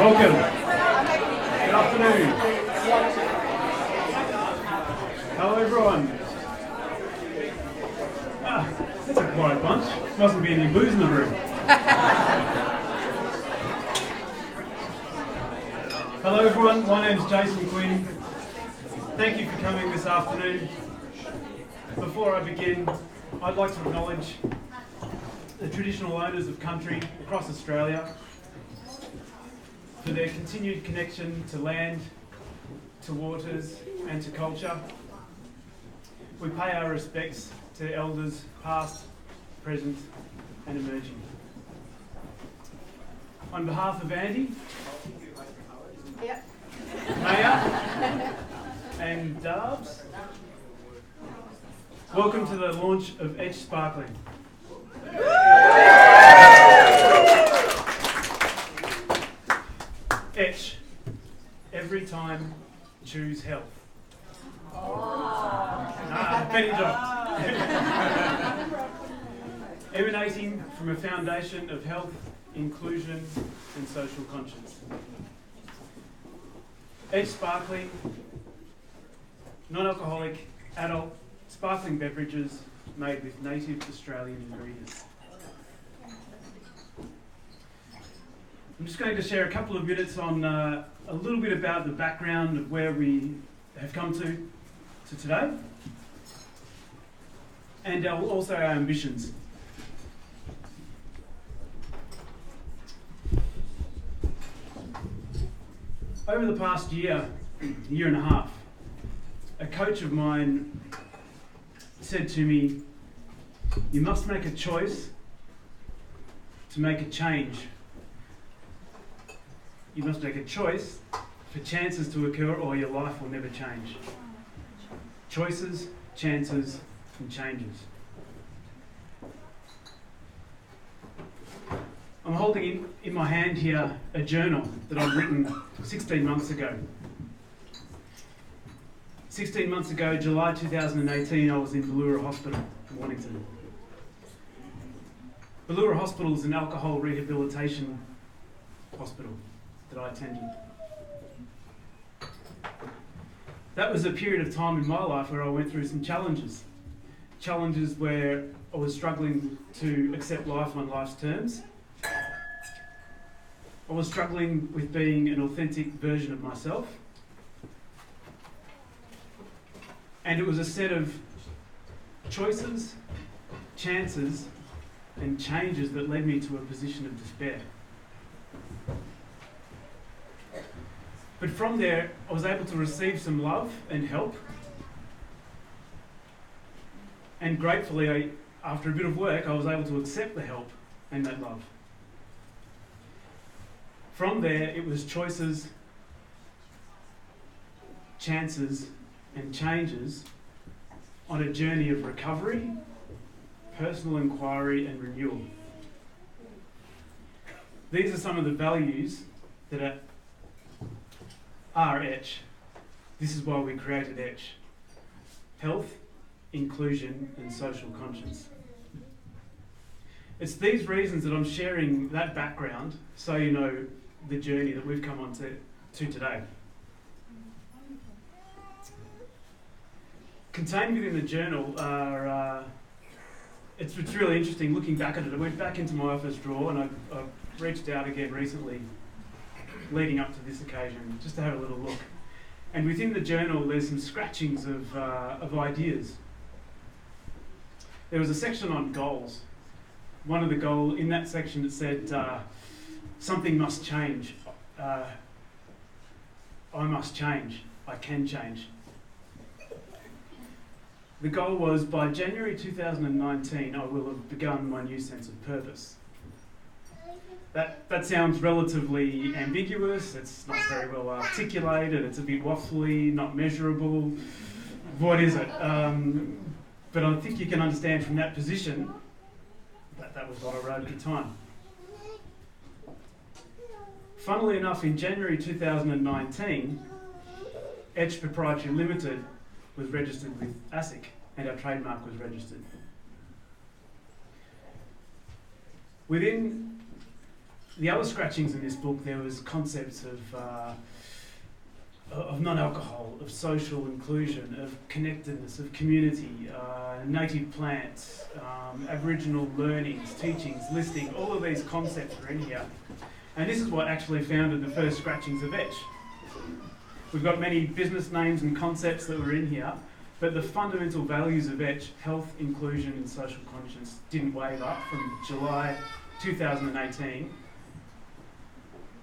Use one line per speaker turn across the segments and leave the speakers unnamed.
Welcome. Good afternoon. Hello everyone. That's a quiet bunch. Mustn't be any booze in the room. Hello everyone, my name's Jason Quinn. Thank you for coming this afternoon. Before I begin, I'd like to acknowledge the traditional owners of country across Australia for their continued connection to land, to waters and to culture. We pay our respects to elders past, present and emerging. On behalf of Andy, Maya and Darbs, welcome to the launch of Etch Sparkling. Etch, every time choose health. Penny dropped. Emanating from a foundation of health, inclusion and social conscience. Etch Sparkling, non-alcoholic, adult, sparkling beverages made with native Australian ingredients. I'm just going to share a couple of minutes on a little bit about the background of where we have come to today, and also our ambitions. Over the past year and a half, a coach of mine said to me, "You must make a choice to make a change. You must make a choice for chances to occur or your life will never change." Choices, chances and changes. I'm holding in my hand here a journal that I've written 16 months ago. 16 months ago, July 2018, I was in Bellura Hospital in Wellington. Bellura Hospital is an alcohol rehabilitation hospital that I attended. That was a period of time in my life where I went through some challenges. Challenges where I was struggling to accept life on life's terms. I was struggling with being an authentic version of myself. And it was a set of choices, chances, and changes that led me to a position of despair. But from there, I was able to receive some love and help. And gratefully, after a bit of work, I was able to accept the help and that love. From there, it was choices, chances, and changes on a journey of recovery, personal inquiry, and renewal. These are some of the values that are Etch. This is why we created Etch. Health, inclusion, and social conscience. It's these reasons that I'm sharing that background so you know the journey that we've come on to today. Contained within the journal are, it's really interesting looking back at it. I went back into my office drawer and I've reached out again recently leading up to this occasion just to have a little look. And within the journal there's some scratchings of ideas. There was a section on goals. One of the goals in that section that said, something must change. I must change. I can change. The goal was by January 2019, I will have begun my new sense of purpose. That sounds relatively ambiguous, it's not very well articulated, it's a bit waffly, not measurable. What is it? But I think you can understand from that position that was what I wrote at the time. Funnily enough, in January 2019, Etch Proprietary Limited was registered with ASIC and our trademark was registered. Within the other scratchings in this book, there was concepts of non-alcohol, of social inclusion, of connectedness, of community, native plants, Aboriginal learnings, teachings, listing, all of these concepts are in here. And this is what actually founded the first scratchings of Etch. We've got many business names and concepts that were in here, but the fundamental values of Etch, health, inclusion and social conscience, didn't waver from July 2018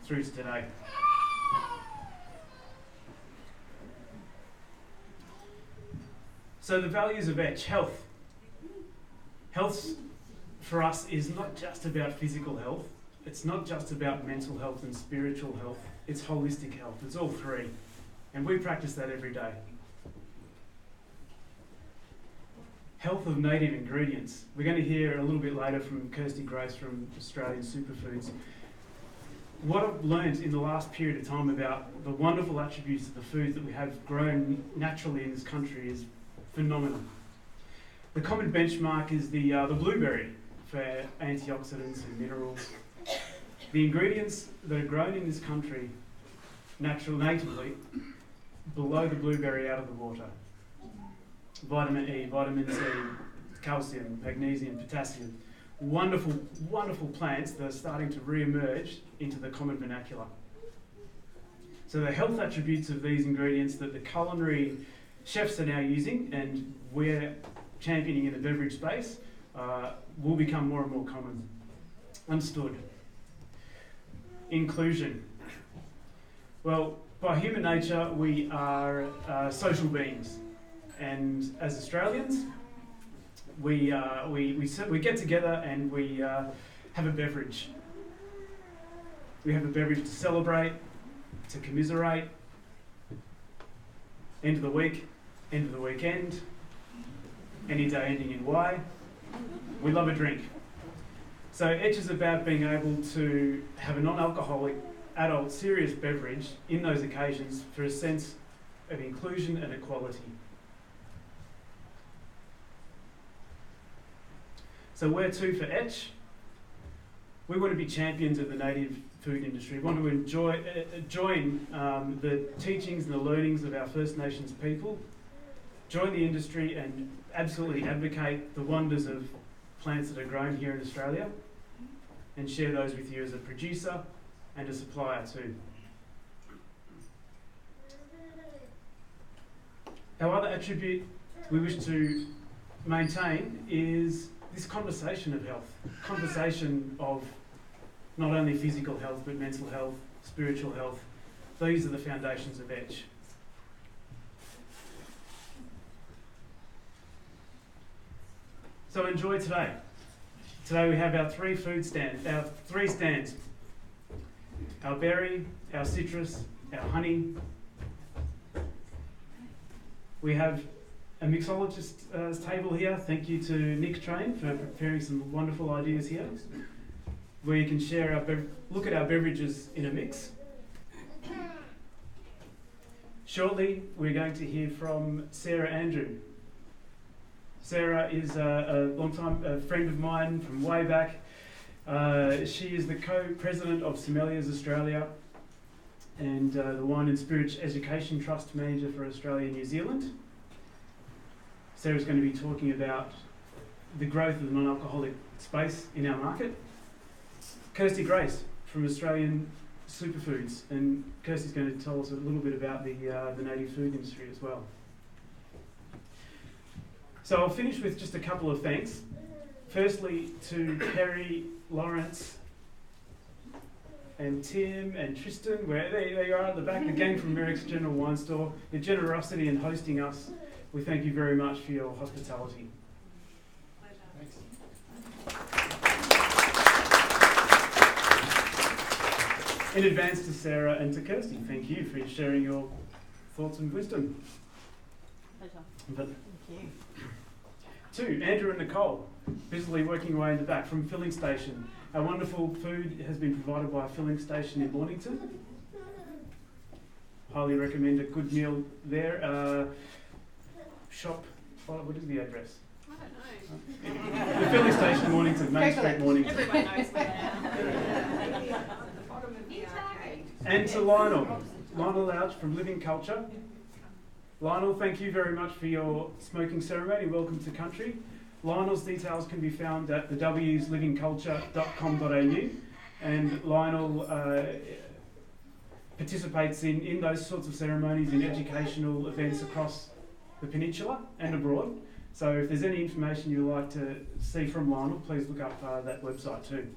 through to today. So the values of Etch, health. Health for us is not just about physical health. It's not just about mental health and spiritual health. It's holistic health. It's all three. And we practice that every day. Health of native ingredients. We're going to hear a little bit later from Kirsty Grace from Australian Superfoods. What I've learned in the last period of time about the wonderful attributes of the foods that we have grown naturally in this country is phenomenal. The common benchmark is the blueberry for antioxidants and minerals. The ingredients that are grown in this country natively below the blueberry out of the water. Vitamin E, vitamin C, calcium, magnesium, potassium. Wonderful, wonderful plants that are starting to re-emerge into the common vernacular. So the health attributes of these ingredients that the culinary chefs are now using and we're championing in the beverage space will become more and more common. Understood. Inclusion. Well, by human nature, we are social beings. And as Australians, we get together and we have a beverage. We have a beverage to celebrate, to commiserate, end of the week, end of the weekend, any day ending in Y. We love a drink. So Etch is about being able to have a non-alcoholic, adult, serious beverage in those occasions for a sense of inclusion and equality. So where to for Etch? We want to be champions of the native food industry. We want to join the teachings and the learnings of our First Nations people, join the industry and absolutely advocate the wonders of plants that are grown here in Australia and share those with you as a producer and a supplier too. Our other attribute we wish to maintain is this conversation of health, conversation of not only physical health but mental health, spiritual health. These are the foundations of Etch. So enjoy today. Today we have our three stands. Our berry, our citrus, our honey. We have a mixologist's table here. Thank you to Nick Train for preparing some wonderful ideas here, where you can share look at our beverages in a mix. Shortly, we're going to hear from Sarah Andrew. Sarah is a long-time friend of mine from way back. She is the co-president of Sommeliers Australia and the Wine and Spirits Education Trust Manager for Australia and New Zealand. Sarah's going to be talking about the growth of the non-alcoholic space in our market. Kirsty Grace from Australian Superfoods, and Kirsty's going to tell us a little bit about the native food industry as well. So I'll finish with just a couple of thanks. Firstly to Kerry, Lawrence, and Tim and Tristan, where there you are at the back, the gang from Merrick's General Wine Store. Your generosity in hosting us, we thank you very much for your hospitality. In advance to Sarah and to Kirsty, thank you for sharing your thoughts and wisdom.
Pleasure. Thank you.
To Andrew and Nicole, busily working away in the back from Filling Station. Our wonderful food has been provided by a filling station in Mornington. Highly recommend a good meal there. What is the address?
I don't know.
The filling station, Mornington, Main Street, Mornington.
Everyone knows where they are.
And to Lionel Louch from Living Culture. Lionel, thank you very much for your smoking ceremony. Welcome to country. Lionel's details can be found at thewslivingculture.com.au, and Lionel participates in those sorts of ceremonies, in educational events across the peninsula and abroad. So if there's any information you'd like to see from Lionel, please look up that website too.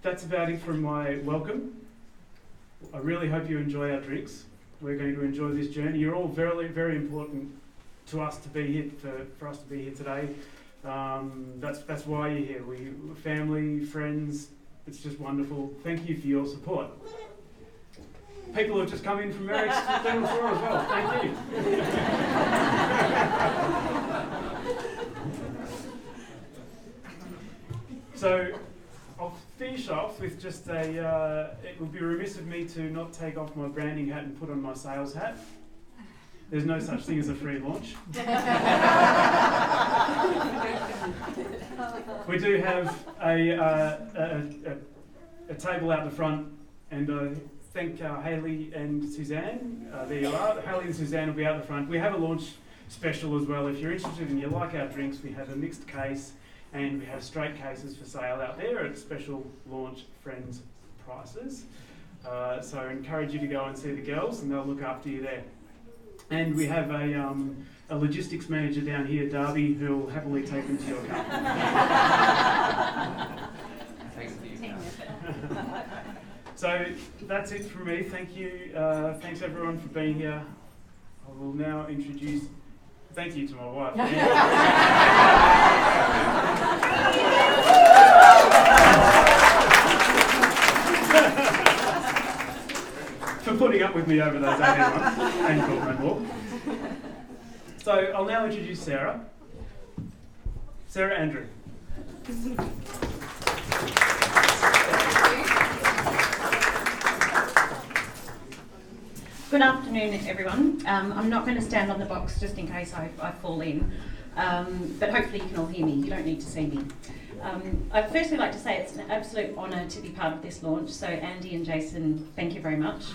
That's about it from my welcome. I really hope you enjoy our drinks. We're going to enjoy this journey. You're all very, very important to us to be here, for us to be here today. That's why you're here. We're family, friends. It's just wonderful. Thank you for your support. People who have just come in from Merrick's to Dental Shore as well. Thank you. So I'll finish off with just it would be remiss of me to not take off my branding hat and put on my sales hat. There's no such thing as a free launch. We do have a table out the front, and I thank Hayley and Suzanne. There you are. Hayley and Suzanne will be out the front. We have a launch special as well. If you're interested and you like our drinks, we have a mixed case and we have straight cases for sale out there at special launch friends prices. So I encourage you to go and see the girls, and they'll look after you there. And we have a logistics manager down here, Darby, who will happily take them to your car. So that's it from me. Thank you. Thanks everyone for being here. I will now introduce. Thank you to my wife. For putting up with me over those 18 months and Coleman Hall. So I'll now introduce Sarah. Sarah Andrew.
Good afternoon, everyone. I'm not going to stand on the box just in case I fall in, but hopefully you can all hear me. You don't need to see me. I'd firstly like to say it's an absolute honour to be part of this launch, so Andy and Jason, thank you very much.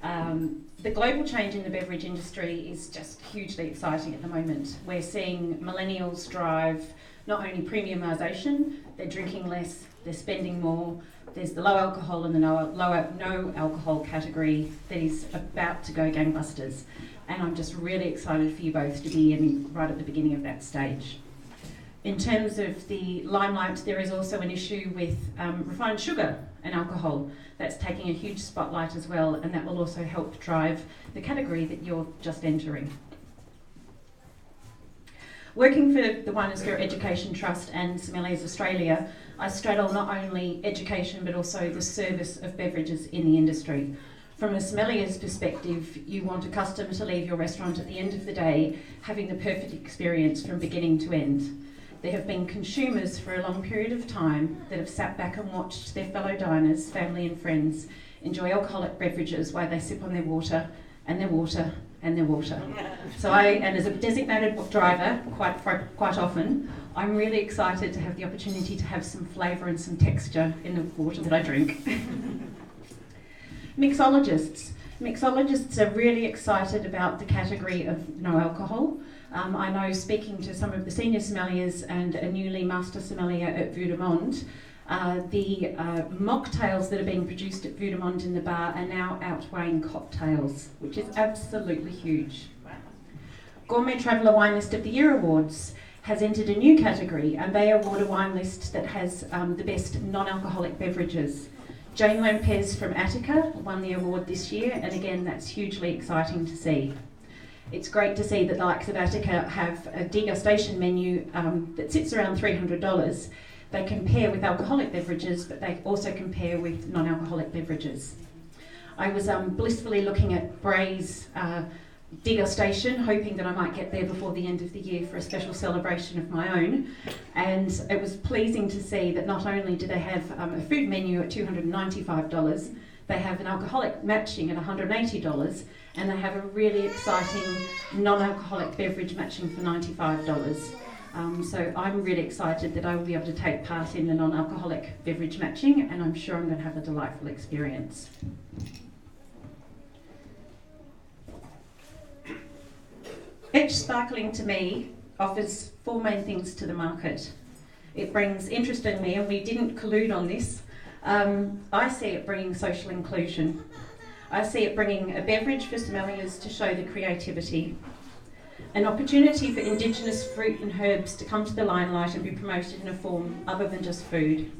The global change in the beverage industry is just hugely exciting at the moment. We're seeing millennials drive not only premiumisation, they're drinking less, they're spending more. There's the low alcohol and the no alcohol category that is about to go gangbusters. And I'm just really excited for you both to be in right at the beginning of that stage. In terms of the limelight, there is also an issue with refined sugar and alcohol. That's taking a huge spotlight as well, and that will also help drive the category that you're just entering. Working for the Wine and Spirit Education Trust and Sommeliers Australia, I straddle not only education but also the service of beverages in the industry. From a sommelier's perspective, you want a customer to leave your restaurant at the end of the day having the perfect experience from beginning to end. There have been consumers for a long period of time that have sat back and watched their fellow diners, family and friends, enjoy alcoholic beverages while they sip on their water and their water and their water. So and as a designated driver, quite often, I'm really excited to have the opportunity to have some flavour and some texture in the water that I drink. Mixologists. Mixologists are really excited about the category of no alcohol. I know, speaking to some of the senior sommeliers and a newly master sommelier at Vue de Monde, the mocktails that are being produced at Vue de Monde in the bar are now outweighing cocktails, which is absolutely huge. Gourmet Traveller Wine List of the Year Awards has entered a new category, and they award a wine list that has the best non-alcoholic beverages. Jane Lopez from Attica won the award this year, and again, that's hugely exciting to see. It's great to see that the likes of Attica have a degustation menu that sits around $300. They compare with alcoholic beverages, but they also compare with non-alcoholic beverages. I was blissfully looking at Bray's degustation, hoping that I might get there before the end of the year for a special celebration of my own. And it was pleasing to see that not only do they have a food menu at $295, they have an alcoholic matching at $180, and they have a really exciting non-alcoholic beverage matching for $95. So I'm really excited that I will be able to take part in the non-alcoholic beverage matching, and I'm sure I'm going to have a delightful experience. Etch Sparkling to me offers four main things to the market. It brings, interestingly, and we didn't collude on this, I see it bringing social inclusion. I see it bringing a beverage for sommeliers to show the creativity, an opportunity for Indigenous fruit and herbs to come to the limelight and be promoted in a form other than just food.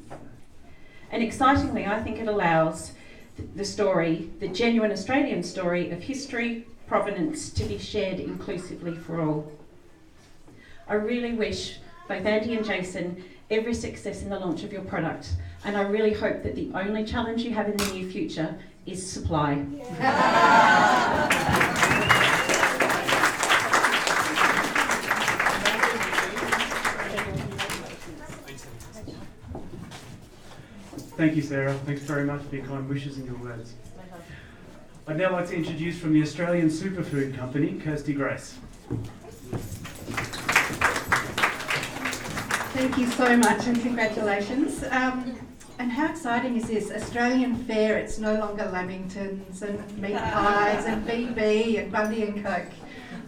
And excitingly, I think it allows the story, the genuine Australian story of history, provenance, to be shared inclusively for all. I really wish both Andy and Jason every success in the launch of your product, and I really hope that the only challenge you have in the near future is supply.
Thank you, Sarah. Thanks very much for your kind wishes and your words. I'd now like to introduce from the Australian Superfood Company, Kirsty Grace.
Thank you so much and congratulations. And how exciting is this? Australian fare, it's no longer Lamingtons and meat pies and BB and Bundy and Coke.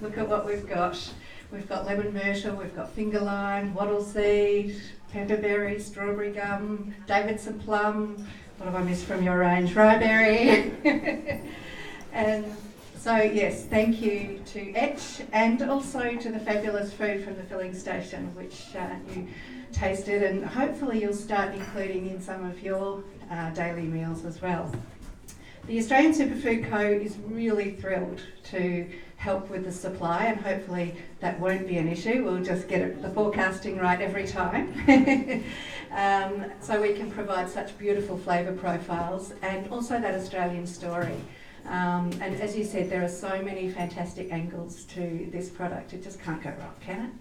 Look at what we've got. We've got lemon myrtle, we've got finger lime, wattle seed, pepperberry, strawberry gum, Davidson plum. What have I missed from your range? Ryeberry. And so yes, thank you to Etch and also to the fabulous food from the filling station, which you tasted, and hopefully you'll start including in some of your daily meals as well. The Australian Superfood Co is really thrilled to help with the supply, and hopefully that won't be an issue. We'll just get the forecasting right every time. So we can provide such beautiful flavour profiles and also that Australian story. And as you said, there are so many fantastic angles to this product. It just can't go wrong, can it?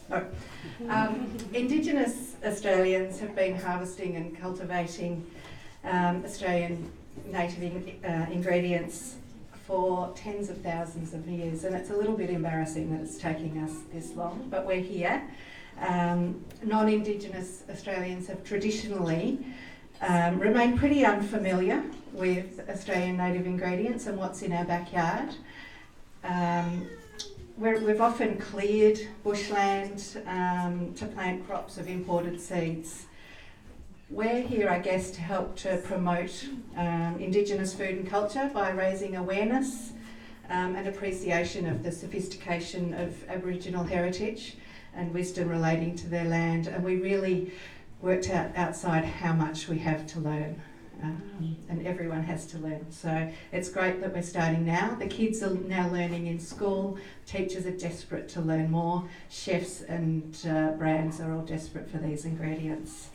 No. Indigenous Australians have been harvesting and cultivating Australian native ingredients for tens of thousands of years, and it's a little bit embarrassing that it's taking us this long, but we're here. Non-Indigenous Australians have traditionally remained pretty unfamiliar with Australian native ingredients and what's in our backyard. We've often cleared bushland to plant crops of imported seeds. We're here, I guess, to help to promote Indigenous food and culture by raising awareness and appreciation of the sophistication of Aboriginal heritage and wisdom relating to their land. And we really worked out outside how much we have to learn. And everyone has to learn. So it's great that we're starting now. The kids are now learning in school. Teachers are desperate to learn more. Chefs and brands are all desperate for these ingredients.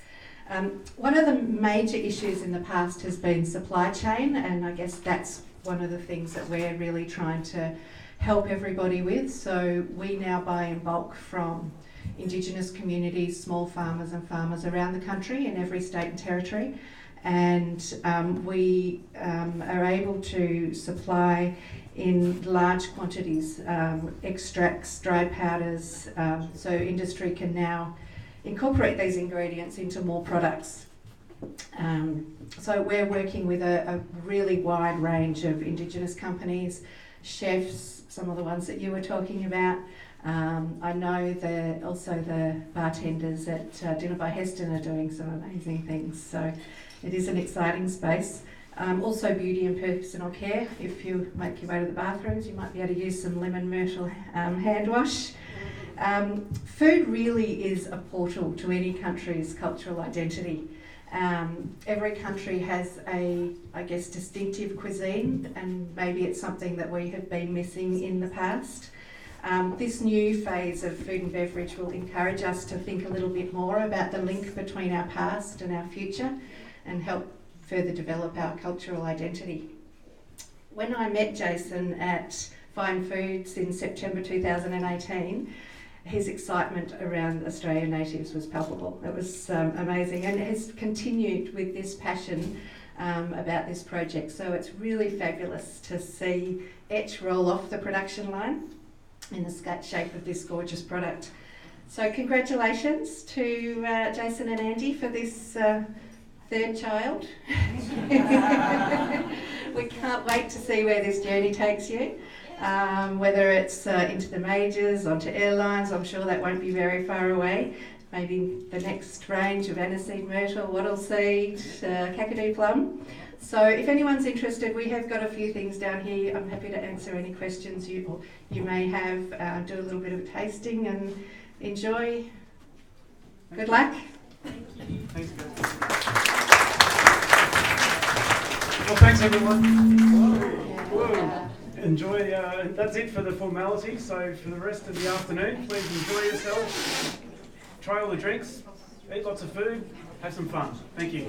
One of the major issues in the past has been supply chain, and I guess that's one of the things that we're really trying to help everybody with. So we now buy in bulk from Indigenous communities, small farmers and farmers around the country in every state and territory. And we are able to supply in large quantities extracts, dry powders, so industry can now incorporate these ingredients into more products. So we're working with a really wide range of Indigenous companies, chefs, some of the ones that you were talking about. I know also the bartenders at Dinner by Heston are doing some amazing things. So it is an exciting space. Also beauty and personal care. If you make your way to the bathrooms, you might be able to use some lemon myrtle hand wash. Food really is a portal to any country's cultural identity. Every country has a, I guess, distinctive cuisine, and maybe it's something that we have been missing in the past. This new phase of food and beverage will encourage us to think a little bit more about the link between our past and our future and help further develop our cultural identity. When I met Jason at Fine Foods in September 2018, his excitement around Australian natives was palpable. It was amazing, and it has continued with this passion about this project. So it's really fabulous to see Etch roll off the production line in the shape of this gorgeous product. So congratulations to Jason and Andy for this third child. We can't wait to see where this journey takes you. Whether it's into the majors, onto airlines, I'm sure that won't be very far away. Maybe the next range of aniseed myrtle, wattle seed, kakadu plum. So if anyone's interested, we have got a few things down here. I'm happy to answer any questions you may have, do a little bit of tasting and enjoy. Good luck.
Thank you. Thanks, guys. Well, thanks everyone. Whoa. Enjoy, that's it for the formality. So for the rest of the afternoon, please enjoy yourself. Try all the drinks, eat lots of food, have some fun. Thank you.